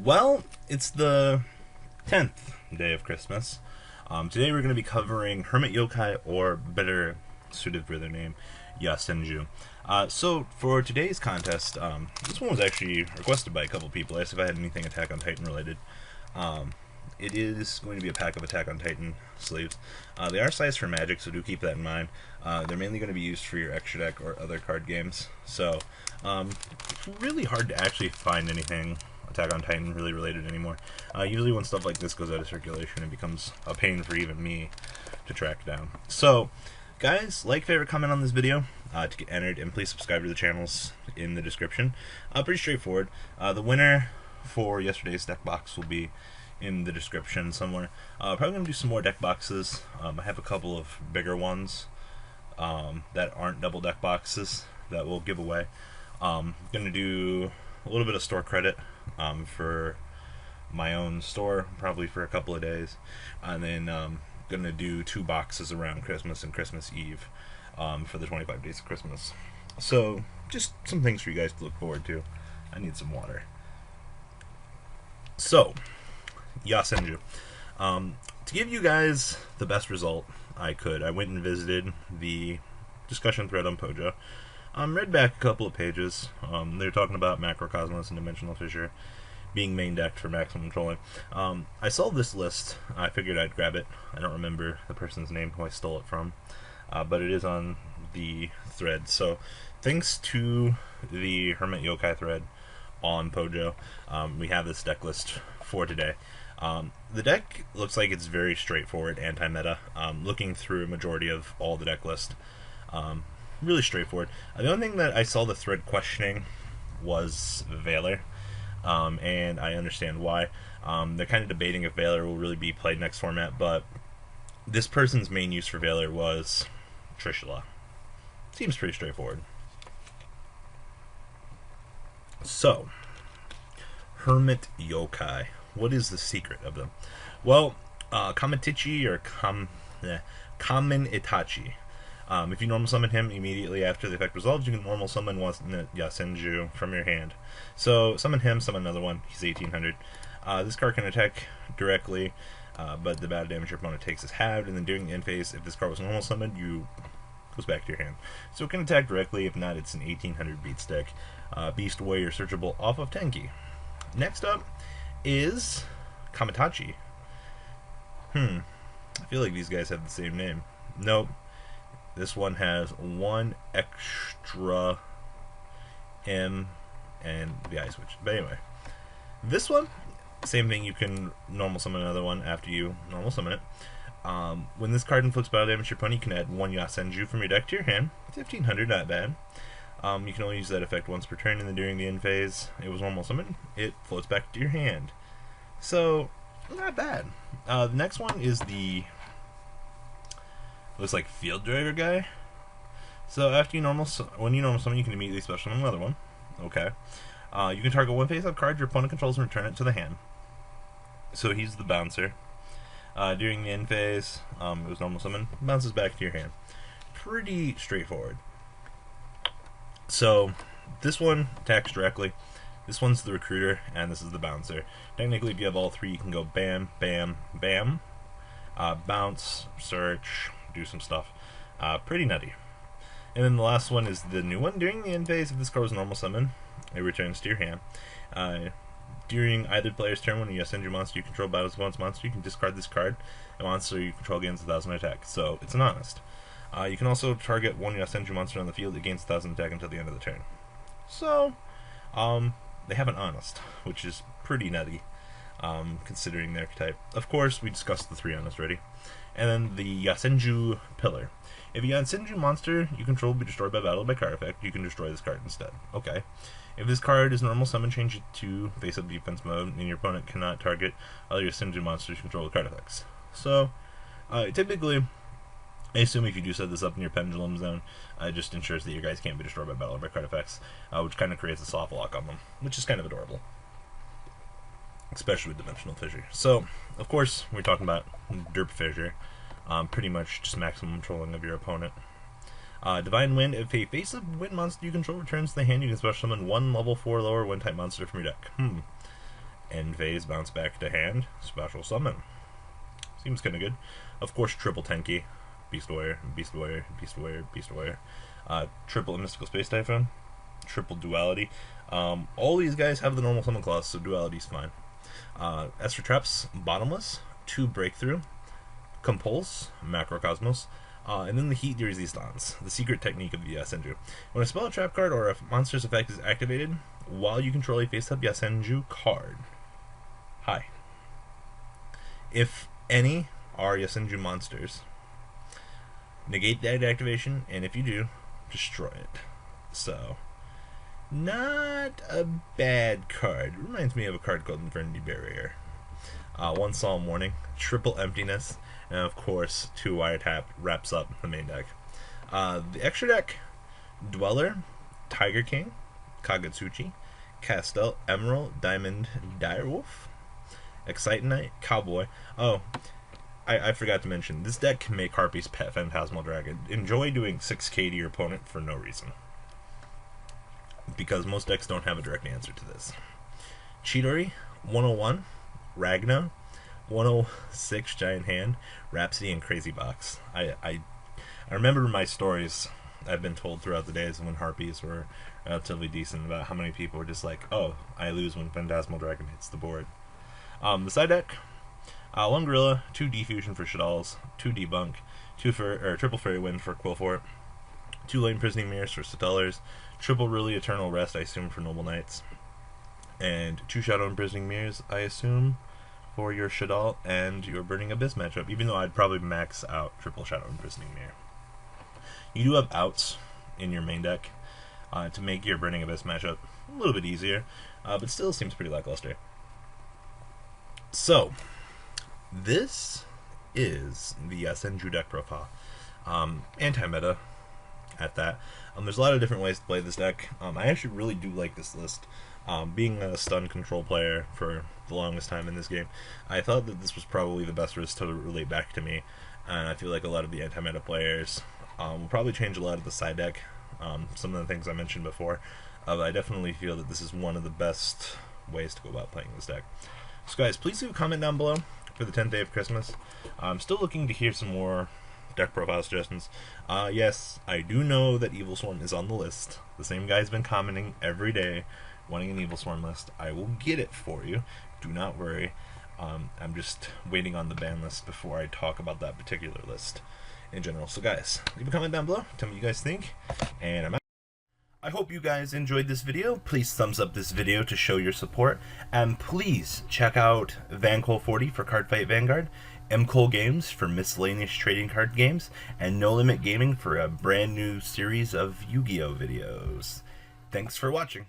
Well, it's the 10th day of Christmas. Today we're going to be covering Hermit Yokai, or better suited for their name, Yosenju. So for today's contest, this one was actually requested by a couple people. I asked if I had anything Attack on Titan related. It is going to be a pack of Attack on Titan sleeves. They are sized for Magic, so do keep that in mind. They're mainly going to be used for your extra deck or other card games. So, it's really hard to actually find anything Attack on Titan really related anymore. Usually when stuff like this goes out of circulation, it becomes a pain for even me to track down. So, guys, like, favorite, comment on this video to get entered, and please subscribe to the channels in the description. Pretty straightforward. The winner for yesterday's deck box will be in the description somewhere. Probably going to do some more deck boxes. I have a couple of bigger ones that aren't double deck boxes that we'll give away. Going to do a little bit of store credit for my own store, probably for a couple of days, and then going to do 2 boxes around Christmas and Christmas Eve for the 25 days of Christmas. So just some things for you guys to look forward to. I need some water. So, Yosenju. To give you guys the best result I could, I went and visited the discussion thread on Pojo. Read back a couple of pages. They were talking about Macrocosmos and Dimensional Fissure being main decked for maximum trolling. I saw this list. I figured I'd grab it. I don't remember the person's name who I stole it from, but it is on the thread. So, thanks to the Hermit Yokai thread on Pojo, we have this deck list for today. The deck looks like it's very straightforward anti-meta. Looking through a majority of all the deck list, really straightforward. The only thing that I saw the thread questioning was Valor, and I understand why. They're kind of debating if Valor will really be played next format, but this person's main use for Valor was Trishula. Seems pretty straightforward. So, Hermit Yokai. What is the secret of them? Well, Kamatichi or Kamen Itachi. If you normal summon him immediately after the effect resolves, you can normal summon Yosenju from your hand. So, summon him, summon another one. He's 1800. This card can attack directly, but the battle damage your opponent takes is halved, and then during the end phase, if this card was normal summoned, goes back to your hand. So it can attack directly. If not, it's an 1800 beat stick. Beast Warrior searchable off of Tenki. Next up is Kamatachi. I feel like these guys have the same name. Nope. This one has 1 extra M and the I switch. But anyway, this one, same thing. You can normal summon another one after you normal summon it. When this card inflicts battle damage to your opponent, you can add 1 Yosenju from your deck to your hand. 1500, not bad. You can only use that effect once per turn, and then during the end phase, it was normal summon, it floats back to your hand. So, not bad. The next one is the, looks like Field Driver guy. So after you when you normal summon, you can immediately special summon another one. Okay. You can target 1 face-up card your opponent controls and return it to the hand. So he's the bouncer. During the end phase, it was normal summon, bounces back to your hand. Pretty straightforward. So, this one attacks directly, this one's the recruiter, and this is the bouncer. Technically, if you have all 3, you can go bam, bam, bam, bounce, search, do some stuff. Pretty nutty. And then the last one is the new one. During the end phase, if this card was normal summon, it returns to your hand. During either player's turn, when a Yosenju monster you control battles opponent's monster, you can discard this card. A monster you control gains 1000 attack. So, it's an honest. You can also target 1 Yosenju monster on the field that gains 1000 attack until the end of the turn. So, they have an honest, which is pretty nutty, considering their type. Of course, we discussed the 3 honest already. And then the Yosenju Pillar. If a Yosenju monster you control be destroyed by battle by card effect, you can destroy this card instead. Okay. If this card is normal summon, change it to face-up defense mode, and your opponent cannot target other Yosenju monsters you control with card effects. So, typically, I assume if you do set this up in your pendulum zone, it just ensures that your guys can't be destroyed by battle or by card effects, which kind of creates a soft lock on them, which is kind of adorable, especially with Dimensional Fissure. So, of course, we're talking about Derp Fissure, pretty much just maximum trolling of your opponent. Divine Wind, if a face-up wind monster you control returns to the hand, you can special summon 1 level 4 lower wind type monster from your deck. End phase, bounce back to hand, special summon. Seems kind of good. Of course, triple Tenki, Beast Warrior, Beast Warrior, Beast Warrior, Beast Warrior. Triple Mystical Space Typhoon, triple Duality. All these guys have the normal summon clause, so Duality's fine. As for traps, Bottomless, 2 Breakthrough, Compulse, Macrocosmos, and then the Heat Resistance, the secret technique of the Yosenju. When a spell, a trap card, or a monster's effect is activated, while you control a face-up Yosenju card. Hi. If any are Yosenju monsters, negate that activation, and if you do, destroy it. So, not a bad card. Reminds me of a card called Infinity Barrier. 1 Solemn Warning, triple Emptiness, and of course 2 Wiretap wraps up the main deck. The extra deck, Dweller, Tiger King, Kagetsuchi, Castel, Emerald, Diamond, Direwolf, Excite-Knight, Cowboy. Oh, I forgot to mention, this deck can make Harpy's Pet Phantasmal Dragon. Enjoy doing 6k to your opponent for no reason, because most decks don't have a direct answer to this. Chidori, 101, Ragna, 106 Giant Hand, Rhapsody, and Crazy Box. I remember my stories I've been told throughout the days when Harpies were relatively decent about how many people were just like, oh, I lose when Phantasmal Dragon hits the board. The side deck, 1 Gorilla, 2 Defusion for Shadalls, 2 Debunk, 2 triple Fairy Wind for Quillfort, 2 Lane Imprisoning Mirrors for Stellars, triple Really Eternal Rest, I assume, for Noble Knights, and 2 Shadow Imprisoning Mirrors, I assume, for your Shadal and your Burning Abyss matchup, even though I'd probably max out triple Shadow Imprisoning Mirror. You do have outs in your main deck to make your Burning Abyss matchup a little bit easier, but still seems pretty lackluster. So, this is the Yosenju deck profile. Anti-meta at that. There's a lot of different ways to play this deck. I actually really do like this list. Being a stun control player for the longest time in this game, I thought that this was probably the best list to relate back to me, and I feel like a lot of the anti-meta players will probably change a lot of the side deck. Some of the things I mentioned before, I definitely feel that this is one of the best ways to go about playing this deck. So guys, please leave a comment down below for the 10th day of Christmas. I'm still looking to hear some more deck profile suggestions. Yes, I do know that Evil Swarm is on the list. The same guy's been commenting every day wanting an Evil Swarm list. I will get it for you. Do not worry. I'm just waiting on the ban list before I talk about that particular list in general. So guys, leave a comment down below. Tell me what you guys think, and I'm out. I hope you guys enjoyed this video. Please thumbs up this video to show your support, and please check out Vanguard 40 for Cardfight Vanguard, M-Kohl Games for miscellaneous trading card games, and No Limit Gaming for a brand new series of Yu-Gi-Oh videos. Thanks for watching.